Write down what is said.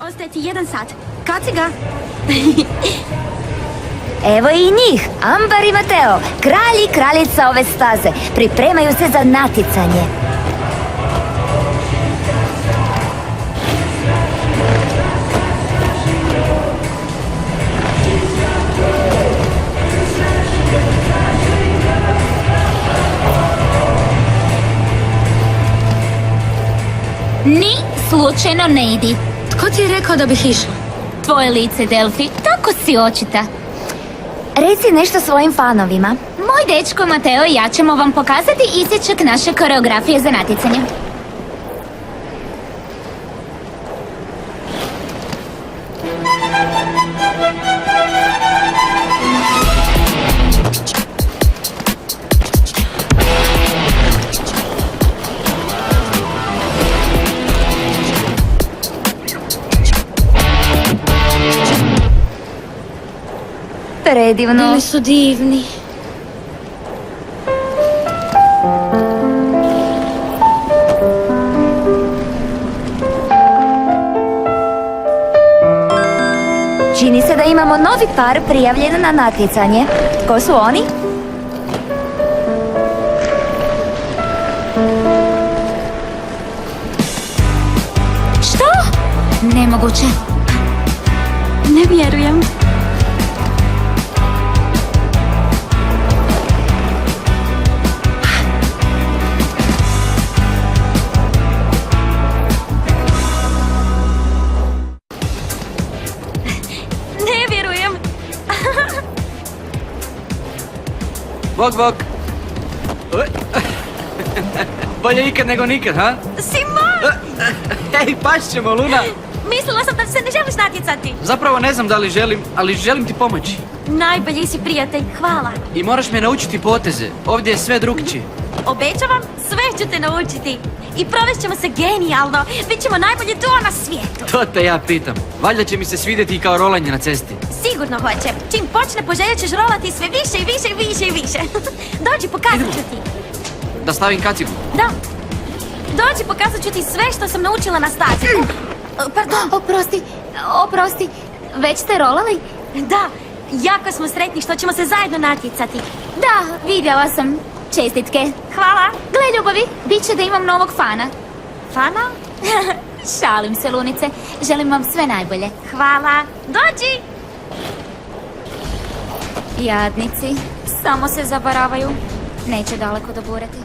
Ostaje ti 1 sat. Kaci ga? Evo i njih, Ambar i Mateo, kralj i kraljica ove staze. Pripremaju se za natjecanje. Ni slučajno ne idi. Tko ti je rekao da bih išla? Tvoje lice, Delfi, tako si očita. Reci nešto svojim fanovima. Moj dečko Mateo i ja ćemo vam pokazati isječak naše koreografije za natjecanje. Predivno. Bili su divni. Čini se da imamo novi par prijavljen na natjecanje. Ko su oni? Što? Nemoguće. Ne vjerujem. Ne vjerujem. Bok, bok. Bolje ikad nego nikad, ha? Simon! Hej, paš ćemo, Luna. Mislila sam da se ne želiš natjecati. Zapravo ne znam da li želim, ali želim ti pomoći. Najbolji si prijatelj, hvala. I moraš me naučiti poteze. Ovdje je sve drugčije. Obećavam, sve ću te naučiti. I provest ćemo se genijalno. Bićemo najbolje duo na svijetu. To te ja pitam. Valjda će mi se svidjeti i kao rolanje na cesti. Sigurno hoće. Čim počne, poželjet ćeš rolati sve više i više i više i više. Dođi, pokazat ću ti. Da stavim kacigu. Da. Dođi, pokazat ću ti sve što sam naučila na stazi. Pardon. Oprosti. Već ste rolali? Da, jako smo sretni što ćemo se zajedno natjecati. Da, vidjela sam. Čestitke. Hvala. Gle, ljubavi, bit će da imam novog fana. Fana? Šalim se, Lunice. Želim vam sve najbolje. Hvala. Dođi. Jadnici, samo se zabaravaju. Neće daleko doburati.